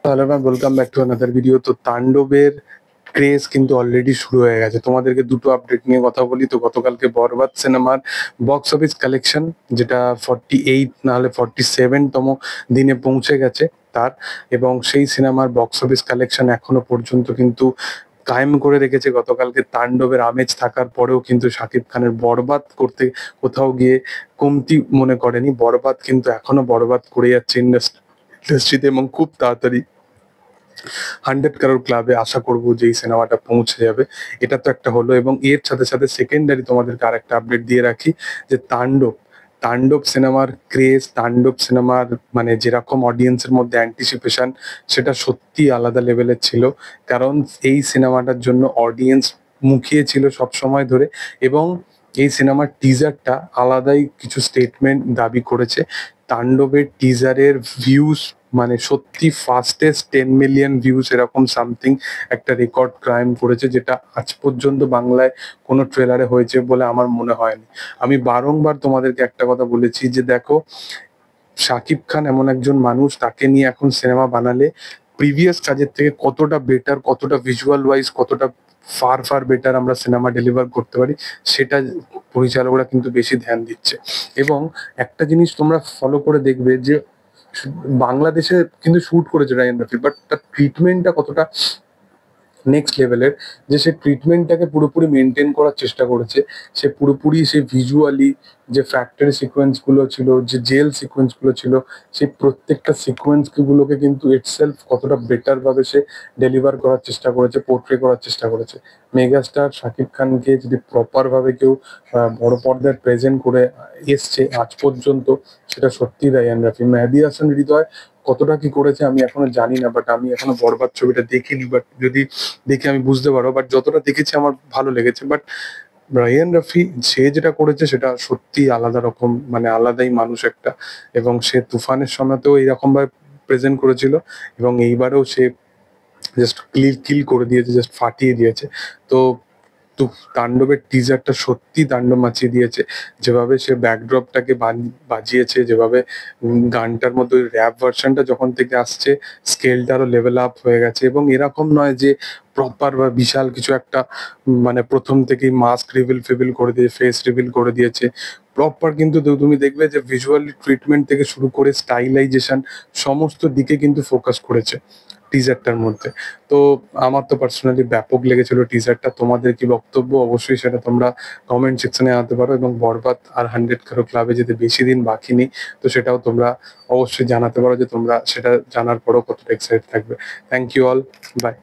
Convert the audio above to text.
Hello ma'am, welcome back to another video. তো তাণ্ডবের craze কিন্তু অলরেডি শুরু হয়ে গেছে। তোমাদেরকে দুটো আপডেট নিয়ে কথা বলি। তো গতকালকে বরবাদ সিনেমার বক্স অফিস কালেকশন, যেটা 48 না হলে 47তম দিনে পৌঁছে গেছে তার, এবং সেই সিনেমার বক্স অফিস কালেকশন এখনো পর্যন্ত কিন্তু কায়েম করে রেখেছে। গতকালকে তাণ্ডবের আমেজ থাকার পরেও কিন্তু শাকিব খানের বরবাদ করতে কোথাও গিয়ে কমতি মনে করেনি। বরবাদ কিন্তু এখনো বরবাদ করে যাচ্ছে ইন্ডাস্ট্রিতে, এবং খুব তাড়াতাড়ি 100 কারোর ক্লাবে আশা করব যে এই সিনেমাটা পৌঁছে যাবে। এটা তো একটা হলো, এবং এর সাথে সাথে সেকেন্ডারি তোমাদেরকে আরেকটা আপডেট দিয়ে রাখি যে তাণ্ডব সিনেমার ক্রেজ, তাণ্ডব সিনেমার মানে যেরকম অডিয়েন্সের মধ্যে অ্যান্টিসিপেশন, সেটা সত্যি আলাদা লেভেলের ছিল। কারণ এই সিনেমাটার জন্য অডিয়েন্স মুখিয়ে ছিল সব সময় ধরে, এবং এই সিনেমার টিজারটা আলাদাই কিছু স্টেটমেন্ট দাবি করেছে। তাণ্ডবের টিজারের ভিউজ মানে সত্যি ফাস্টেস্ট 10 মিলিয়ন ভিউজ এরকম সামথিং একটা রেকর্ড ক্রাইম করেছে, যেটা আজ পর্যন্ত বাংলায় কোনো ট্রেলারে হয়েছে বলে আমার মনে হয়নি। আমি বারংবার তোমাদেরকে একটা কথা বলেছি যে দেখো, শাকিব খান এমন একজন মানুষ, তাকে নিয়ে এখন সিনেমা বানালে প্রিভিয়াস কাজের থেকে কতটা বেটার, কতটা ভিজুয়াল ওয়াইজ কতটা ফার ফার বেটার আমরা সিনেমা ডেলিভার করতে পারি, সেটা পরিচালকরা কিন্তু বেশি ধ্যান দিচ্ছে। এবং একটা জিনিস তোমরা ফলো করে দেখবে যে বাংলাদেশে কিন্তু শুট করেছে রায়ান রাফি, বাট তার ট্রিটমেন্টটা কতটা নেক্সট লেভেলের, যে সে ট্রিটমেন্টটাকে পুরোপুরি মেনটেন করার চেষ্টা করেছে। সে পুরোপুরি সে ভিজুয়ালি যে ফ্যাক্টরি সিকোয়েন্স গুলো ছিল, যে জেল সিকোয়েন্স গুলো ছিল, সেই প্রত্যেকটা সিকোয়েন্স গুলোকে কিন্তু ইটসেলফ কতটা বেটার ভাবে সে ডেলিভার করার চেষ্টা করেছে, পোর্ট্রে করার চেষ্টা করেছে। মেগাস্টার শাকিব খানকে যদি প্রপার ভাবে কেউ বড় পর্দায় প্রেজেন্ট করে এসছে আজ পর্যন্ত, সেটা সত্যি রায়ান রাফি। মেহেদী হাসান হৃদয় কতটা কি করেছে আমি এখনো জানি না, বাট আমি এখনো বরবাদ ছবিটা দেখিনি, বাট যদি দেখে আমি বুঝতে পারবো। বাট যতটা দেখেছি আমার ভালো লেগেছে। বাট রায়ান রাফি সে যেটা করেছে সেটা সত্যি আলাদা রকম, মানে আলাদাই মানুষ একটা। এবং সে তুফানের সময়তেও এইরকম ভাবে প্রেজেন্ট করেছিল, এবং এইবারেও সে জাস্ট কিল করে দিয়েছে, জাস্ট ফাটিয়ে দিয়েছে। তো তো তাণ্ডবের টিজারটা সত্যি তাণ্ডব মাচিয়ে দিয়েছে। যেভাবে সে ব্যাকড্রপটাকে বাজিয়েছে, যেভাবে গানটার মধ্যে ওই র্যাপ ভার্সনটা যখন থেকে আসছে, স্কেলটা আরো লেভেল আপ হয়ে গেছে। এবং এরকম নয় যে প্রপার বা বিশাল কিছু একটা মানে প্রথম থেকেই মাস্ক রিভিল ফিভিল করে দিয়ে ফেস রিভিল করে দিয়েছে। প্রপার কিন্তু তুমি দেখবে যে ভিজুয়ালি ট্রিটমেন্ট থেকে শুরু করে স্টাইলাইজেশন সমস্ত দিকে কিন্তু ফোকাস করেছে টিজারটার মধ্যে। তো আমার তো পার্সোনালি ব্যাপক লেগেছিল টিজারটা। তোমাদের কি বক্তব্য অবশ্যই সেটা তোমরা কমেন্ট সেকশনে আনতে পারো, এবং বরবাদ আর 100 কারো ক্লাবে যেতে বেশি দিন বাকি নেই, তো সেটাও তোমরা অবশ্যই জানাতে পারো যে তোমরা সেটা জানার পরও কতটা এক্সাইটেড থাকবে। Thank you all, by.